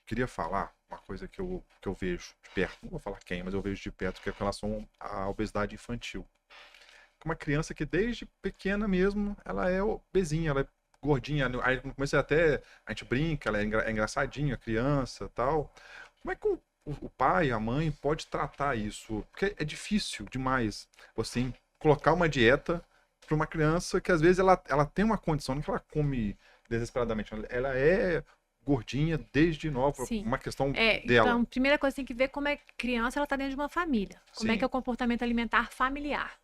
queria falar uma coisa que eu vejo de perto, não vou falar quem, mas eu vejo de perto, que é com relação à obesidade infantil. Uma criança que desde pequena mesmo, ela é obesinha, ela é gordinha. Aí no começo até a gente brinca, ela é engraçadinha, a criança e tal. Como é que o pai, a mãe pode tratar isso? Porque é difícil demais você colocar uma dieta para uma criança que às vezes ela tem uma condição, não é que ela come desesperadamente, ela é gordinha desde nova, Sim. uma questão dela. Então, primeira coisa, tem que ver como é que a criança ela está dentro de uma família. Como é que Sim. é o comportamento alimentar familiar.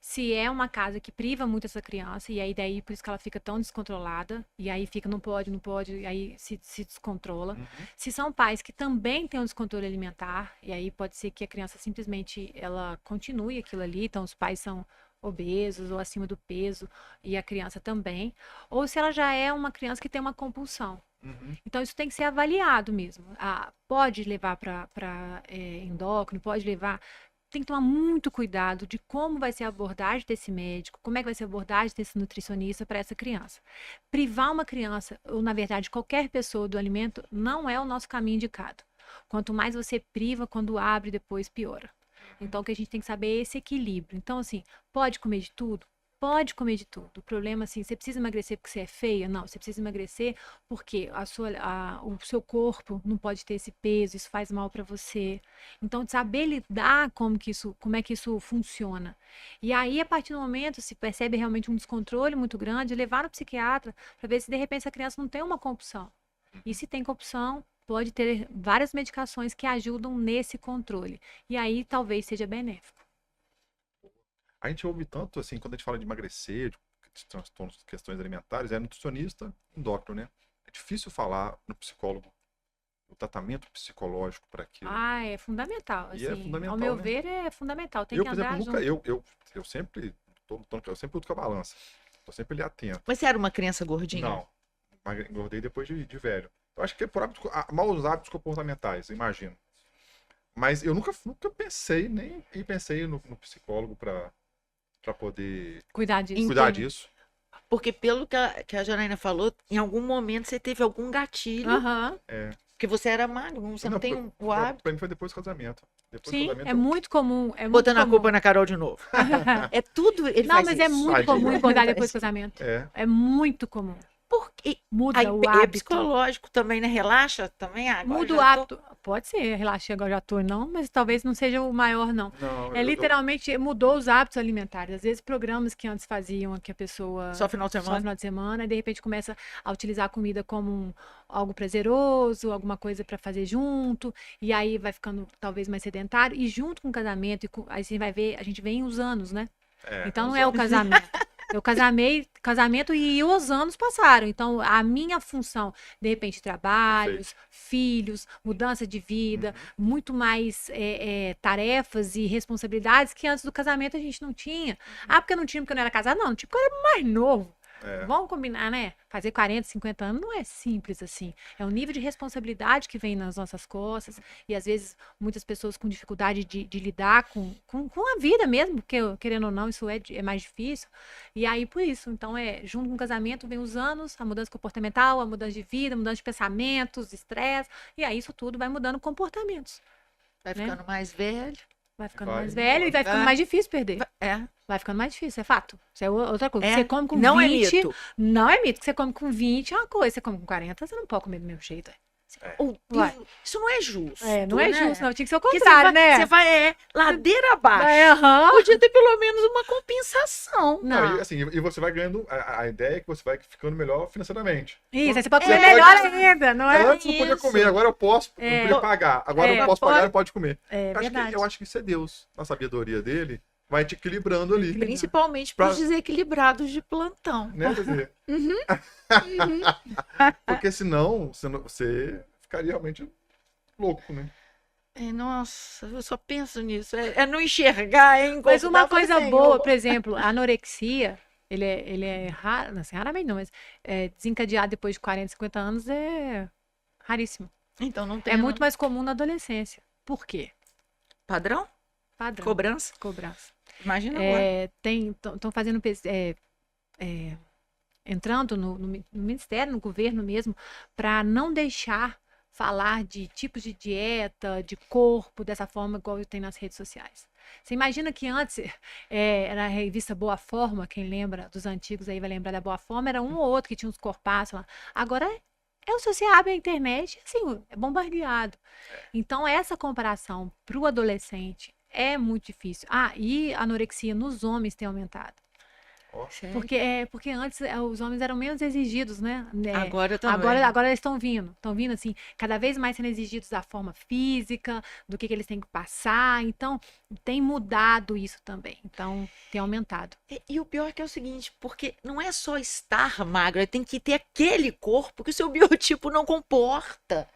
Se é uma casa que priva muito essa criança, e aí daí por isso que ela fica tão descontrolada, e aí fica, não pode, não pode, e aí se descontrola. Uhum. Se são pais que também têm um descontrole alimentar, e aí pode ser que a criança simplesmente ela continue aquilo ali, então os pais são obesos ou acima do peso, e a criança também. Ou se ela já é uma criança que tem uma compulsão. Uhum. Então, isso tem que ser avaliado mesmo. Pode levar para endócrino, pode levar. Tem que tomar muito cuidado de como vai ser a abordagem desse médico, como é que vai ser a abordagem desse nutricionista para essa criança. Privar uma criança, ou na verdade qualquer pessoa do alimento, não é o nosso caminho indicado. Quanto mais você priva, quando abre, depois piora. Então, o que a gente tem que saber é esse equilíbrio. Então, assim, pode comer de tudo? Pode comer de tudo. O problema, assim, você precisa emagrecer porque você é feia? Não, você precisa emagrecer porque o seu corpo não pode ter esse peso, isso faz mal para você. Então, de saber lidar como é que isso funciona. E aí, a partir do momento, se percebe realmente um descontrole muito grande, levar no psiquiatra para ver se de repente essa criança não tem uma compulsão. E se tem compulsão, pode ter várias medicações que ajudam nesse controle. E aí talvez seja benéfico. A gente ouve tanto, assim, quando a gente fala de emagrecer, de transtornos, questões alimentares, é nutricionista, endócrino, né? É difícil falar no psicólogo, o tratamento psicológico para aquilo. É fundamental, E é assim, fundamental, ao meu né? ver é fundamental, tem Eu, que por exemplo, andar nunca, junto. eu sempre, eu sempre luto com a balança. Tô sempre ali atento. Mas você era uma criança gordinha? Não, engordei depois de velho. Eu acho que é por maus hábitos comportamentais, imagino. Mas eu nunca pensei, nem pensei no psicólogo para poder Cuidar disso. cuidar disso. Porque pelo que a Janaína falou, em algum momento você teve algum gatilho, Aham. porque você era magro, você não tem o hábito. Pra mim foi depois do casamento. Depois do Sim, casamento é muito comum. É muito Botando a comum. culpa na Carol de novo. É tudo, ele Não, faz mas isso. é muito Tadinho. comum engordar Ele depois do faz casamento. É. É muito comum. Porque Muda aí, o é hábito. psicológico também, né? Relaxa também. Agora Muda o já tô- hábito. Pode ser, relaxei agora já tô, não, mas talvez não seja o maior, não. Não, É literalmente mudou os hábitos alimentares. Às vezes, programas que antes faziam que a pessoa Só final de só semana. final de semana, e de repente começa a utilizar a comida como algo prazeroso, alguma coisa para fazer junto, e aí vai ficando talvez mais sedentário, e junto com o casamento, aí você vai ver, a gente vem os anos, né? Então não é o casamento. Eu casamento e os anos passaram. Então a minha função, de repente, trabalhos, filhos, mudança de vida, muito mais tarefas e responsabilidades que antes do casamento a gente não tinha. Porque não tinha, porque eu não era casada? Não, tipo, eu era mais novo. Vamos combinar, né? Fazer 40, 50 anos não é simples assim. É um nível de responsabilidade que vem nas nossas costas. E às vezes muitas pessoas com dificuldade de lidar com a vida mesmo, porque querendo ou não, isso é mais difícil. E aí por isso, então junto com o casamento vem os anos, a mudança comportamental, a mudança de vida, a mudança de pensamentos, estresse. E aí isso tudo vai mudando comportamentos. Vai né? ficando mais velho. Vai ficando Vai. mais velho e vai ficando mais difícil perder. Vai ficando mais difícil, é fato. Isso é outra coisa. É. Você come com Não 20, é mito. Não é mito. Você come com 20 é uma coisa. Você come com 40, você não pode comer do mesmo jeito. Deus, isso não é justo. Não é né? justo, não. Tinha que ser o Porque contrário, né? Você vai ladeira abaixo. Aham. Podia ter pelo menos uma compensação. Não. E, assim, e você vai ganhando. A ideia é que você vai ficando melhor financeiramente. Isso, aí você pode comer É. melhor ainda, não é? Antes não podia isso. comer, agora eu posso não podia pagar. Agora eu posso pagar e pode comer. Verdade. Eu acho que isso é Deus. Na sabedoria dele, vai te equilibrando ali. Principalmente para os desequilibrados de plantão. Né, quer dizer? Porque senão você ficaria realmente louco, né? Nossa, eu só penso nisso. É não enxergar, hein? Mas uma coisa boa, por exemplo, a anorexia, ele é raro, não, assim, raramente não, mas desencadeado depois de 40, 50 anos é raríssimo. Então não tem. É muito mais comum na adolescência. Por quê? Padrão? Padrão. Cobrança? Imagina agora. Estão fazendo entrando no ministério, no governo mesmo, para não deixar falar de tipos de dieta, de corpo, dessa forma igual tem nas redes sociais. Você imagina que antes era a revista Boa Forma, quem lembra dos antigos aí vai lembrar da Boa Forma, era um ou outro que tinha uns corpaços lá. Agora você abre a internet, assim, é bombardeado. Então, essa comparação para o adolescente é muito difícil. Ah, e a anorexia nos homens tem aumentado. Ó, Sério? Porque antes os homens eram menos exigidos, né? Agora também. Agora eles estão vindo assim, cada vez mais sendo exigidos da forma física, do que eles têm que passar. Então, tem mudado isso também. Então, tem aumentado. E o pior é que é o seguinte, porque não é só estar magro, tem que ter aquele corpo que o seu biotipo não comporta.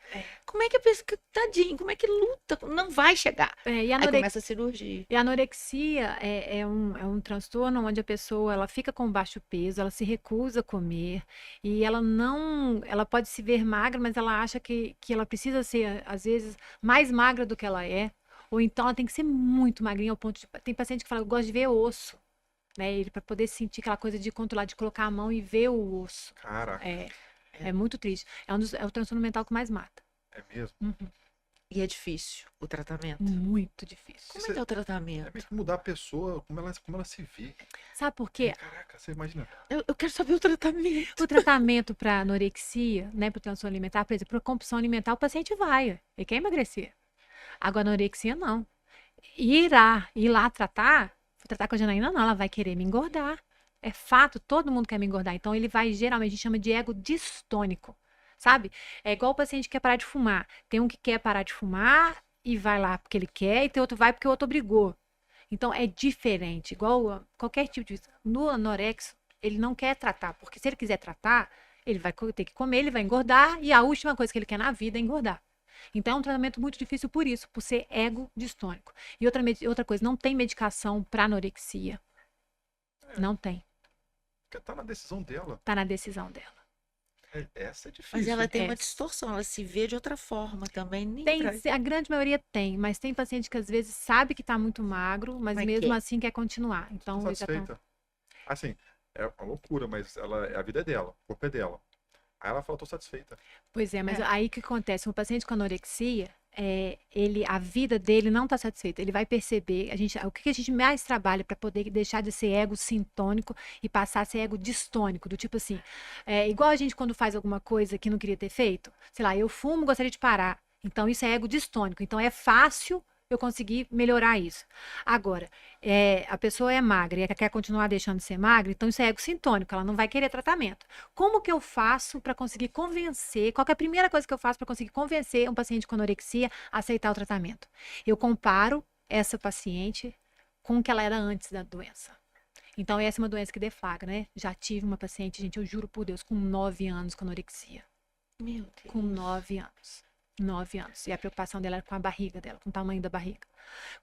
Como é que a pessoa, tadinho, como é que luta? Não vai chegar. E Aí começa a cirurgia. E a anorexia é um transtorno onde a pessoa ela fica com baixo peso, ela se recusa a comer e ela pode se ver magra, mas ela acha que ela precisa ser, às vezes, mais magra do que ela é, ou então ela tem que ser muito magrinha ao ponto de... Tem paciente que fala, eu gosto de ver osso, né? Para poder sentir aquela coisa de controlar, de colocar a mão e ver o osso. caraca, É muito triste. É o transtorno mental que mais mata. é mesmo. Uhum. E é difícil o tratamento. Muito difícil. Como é que é o É tratamento? meio que mudar a pessoa, como ela se vê. Sabe por quê? Caraca, você imagina. Eu quero saber o tratamento. O tratamento para anorexia, né, para o transtorno alimentar, por exemplo, para compulsão alimentar, o paciente vai, ele quer emagrecer. Agora, anorexia, não. Ir lá tratar com a Janaína, não, ela vai querer me engordar. É fato, todo mundo quer me engordar. Então, ele vai, geralmente, a gente chama de ego distônico, sabe? É igual o paciente que quer parar de fumar. Tem um que quer parar de fumar e vai lá porque ele quer, e tem outro vai porque o outro obrigou. Então, é diferente, igual qualquer tipo de... No anorexo, ele não quer tratar, porque se ele quiser tratar, ele vai ter que comer, ele vai engordar, e a última coisa que ele quer na vida é engordar. Então, é um tratamento muito difícil por isso, por ser ego distônico. E outra coisa, não tem medicação para anorexia. Não tem. Porque tá na decisão dela. Tá na decisão dela. Essa é difícil. Mas ela tem É. uma distorção, ela se vê de outra forma também. Nem Tem, pra- a grande maioria tem, mas tem paciente que às vezes sabe que tá muito magro, mas Mas mesmo quer. assim quer continuar. Então, Tá eles já tão- satisfeita. Assim, é uma loucura, mas a vida é dela, o corpo é dela. Aí ela fala, tô satisfeita. Pois é, mas É. aí o que acontece? Um paciente com anorexia, a vida dele não está satisfeita. Ele vai perceber, o que a gente mais trabalha para poder deixar de ser ego sintônico e passar a ser ego distônico, do tipo assim, igual a gente quando faz alguma coisa que não queria ter feito, sei lá, eu fumo, gostaria de parar. Então isso é ego distônico. Então é fácil eu conseguir melhorar isso. Agora, a pessoa é magra e quer continuar deixando de ser magra, então isso é ego sintônico, ela não vai querer tratamento. Como que eu faço para conseguir convencer? Qual que é a primeira coisa que eu faço para conseguir convencer um paciente com anorexia a aceitar o tratamento? Eu comparo essa paciente com o que ela era antes da doença. Então, essa é uma doença que deflagra, né? Já tive uma paciente, gente, eu juro por Deus, com 9 anos com anorexia. Meu Deus. Com 9 anos. 9 anos. E a preocupação dela era com a barriga dela, com o tamanho da barriga.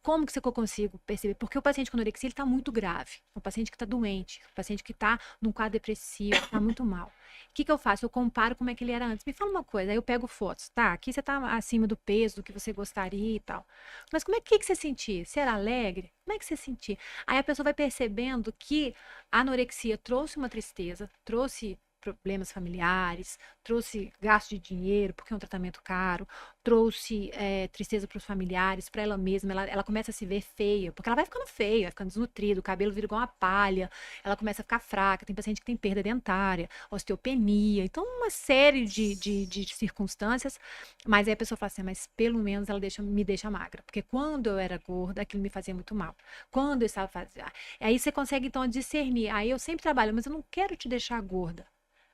Como que eu consigo perceber? Porque o paciente com anorexia, ele está muito grave. É um paciente que está doente, um paciente que está num quadro depressivo, está muito mal. O que eu faço? Eu comparo como é que ele era antes. Me fala uma coisa, aí eu pego fotos. Tá, aqui você está acima do peso, do que você gostaria e tal. Mas como é que você sentia? Você era alegre? Como é que você sentia? Aí a pessoa vai percebendo que a anorexia trouxe uma tristeza, trouxe problemas familiares, trouxe gasto de dinheiro, porque é um tratamento caro, trouxe tristeza para os familiares, para ela mesma, ela começa a se ver feia, porque ela vai ficando feia, vai ficando desnutrida, o cabelo vira igual uma palha, ela começa a ficar fraca, tem paciente que tem perda dentária, osteopenia, então uma série de circunstâncias, mas aí a pessoa fala assim, mas pelo menos ela me deixa magra, porque quando eu era gorda, aquilo me fazia muito mal, quando eu estava fazendo, aí você consegue então discernir, aí eu sempre trabalho, mas eu não quero te deixar gorda,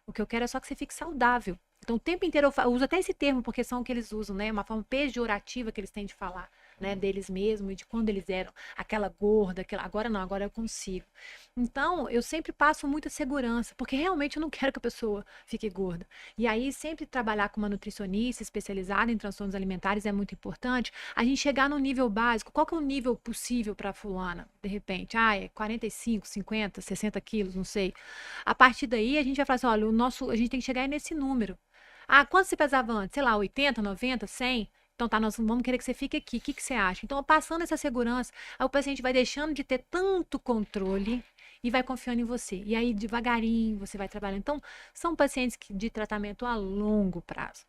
o que eu quero é só que você fique saudável. Então, o tempo inteiro eu uso até esse termo, porque são o que eles usam, né? Uma forma pejorativa que eles têm de falar, né? Deles mesmos e de quando eles eram aquela gorda, agora não, agora eu consigo. Então, eu sempre passo muita segurança, porque realmente eu não quero que a pessoa fique gorda. E aí, sempre trabalhar com uma nutricionista especializada em transtornos alimentares é muito importante. A gente chegar no nível básico, qual que é o nível possível para fulana? De repente, é 45, 50, 60 quilos, não sei. A partir daí, a gente vai falar assim, olha, a gente tem que chegar nesse número. Quanto você pesava antes? Sei lá, 80, 90, 100? Então tá, nós vamos querer que você fique aqui. O que você acha? Então, passando essa segurança, aí o paciente vai deixando de ter tanto controle e vai confiando em você. E aí, devagarinho, você vai trabalhando. Então, são pacientes de tratamento a longo prazo.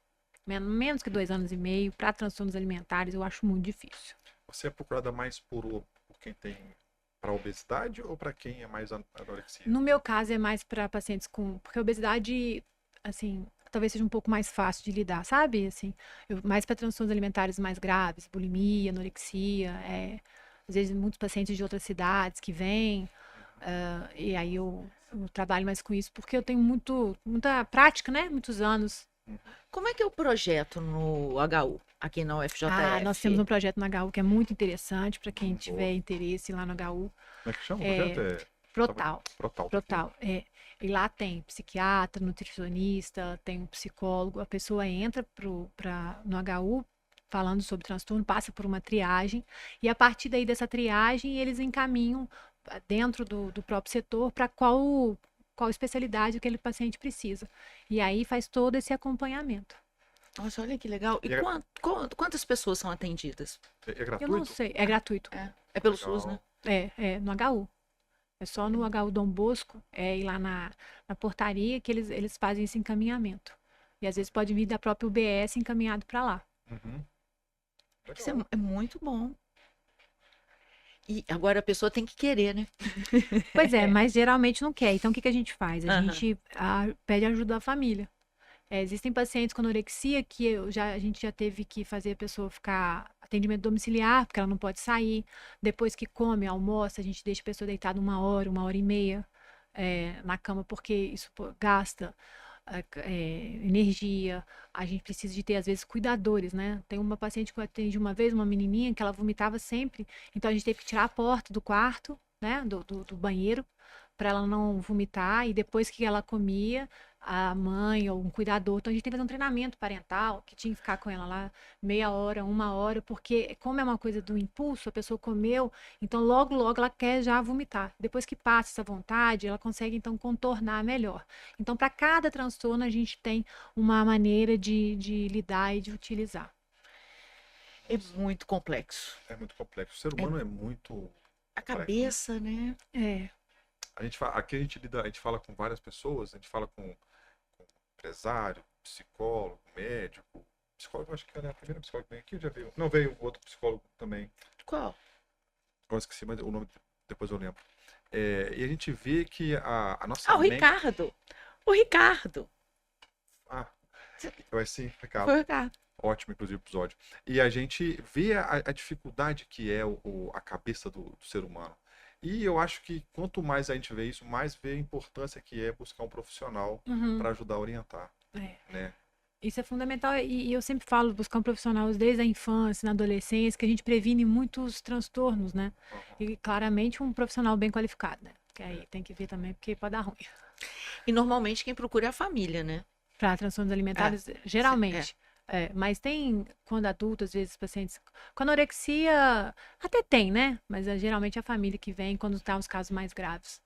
Menos que 2 anos e meio, para transtornos alimentares, eu acho muito difícil. Você é procurada mais por quem tem para obesidade ou para quem é mais anorexia? No meu caso, é mais para pacientes com. Porque a obesidade, assim, talvez seja um pouco mais fácil de lidar, sabe? Assim, mais para transtornos alimentares mais graves, bulimia, anorexia, às vezes muitos pacientes de outras cidades que vêm, e aí eu trabalho mais com isso porque eu tenho muita prática, né? Muitos anos. Como é que é o projeto no HU, aqui na UFJF? Ah, nós temos um projeto no HU que é muito interessante para quem Boa. tiver interesse lá no HU. Como é que chama o É, projeto? Protal. Protal. Protal, E lá tem psiquiatra, nutricionista, tem um psicólogo. A pessoa entra no HU falando sobre transtorno, passa por uma triagem, e a partir daí dessa triagem, eles encaminham dentro do próprio setor para qual especialidade aquele paciente precisa. E aí faz todo esse acompanhamento. Nossa, olha que legal. E E é- quantas pessoas são atendidas? É Eu gratuito? não sei, é gratuito. É pelo Legal. SUS, né? No HU. É só no HU Dom Bosco, ir lá na portaria que eles fazem esse encaminhamento. E às vezes pode vir da própria UBS encaminhado para lá. Uhum. Isso Legal. é muito bom. E agora a pessoa tem que querer, né? Pois é, mas geralmente não quer. Então o que que a gente faz? A Aham. gente pede ajuda da família. Existem pacientes com anorexia que a gente já teve que fazer a pessoa ficar atendimento domiciliar, porque ela não pode sair. Depois que come, almoça, a gente deixa a pessoa deitada 1 hora, 1 hora e meia na cama, porque isso gasta energia. A gente precisa de ter, às vezes, cuidadores, né? Tem uma paciente que eu atendi uma vez, uma menininha, que ela vomitava sempre. Então a gente teve que tirar a porta do quarto, né? Do banheiro, para ela não vomitar. E depois que ela comia, a mãe ou um cuidador. Então a gente tem que fazer um treinamento parental, que tinha que ficar com ela lá meia hora, 1 hora, porque como é uma coisa do impulso, a pessoa comeu, então logo, logo ela quer já vomitar. Depois que passa essa vontade, ela consegue então contornar melhor. Então, para cada transtorno, a gente tem uma maneira de lidar e de utilizar. É muito complexo. É muito complexo. O ser humano é muito. A cabeça, né? Aqui a gente fala com várias pessoas, a gente fala com empresário, psicólogo, médico. Psicólogo, acho que é a primeira psicóloga que veio aqui, já veio. Não, veio outro psicólogo também. Qual? Eu esqueci, mas o nome depois eu lembro. E a gente vê que a nossa Ah, o mente. Ricardo. O Ricardo. Ah, vai sim, Ricardo. Foi o Ricardo. Ótimo, inclusive, o episódio. E a gente vê a dificuldade que é a cabeça do ser humano. E eu acho que quanto mais a gente vê isso, mais vê a importância que é buscar um profissional Uhum. para ajudar a orientar, É. né? Isso é fundamental e eu sempre falo, buscar um profissional desde a infância, na adolescência, que a gente previne muitos transtornos, né? Uhum. E claramente um profissional bem qualificado, né? Que aí tem que ver também, porque pode dar ruim. E normalmente quem procura é a família, né? Para transtornos alimentares, geralmente. Mas tem, quando adulto, às vezes, pacientes com anorexia, até tem, né? Mas geralmente é a família que vem quando tá os casos mais graves.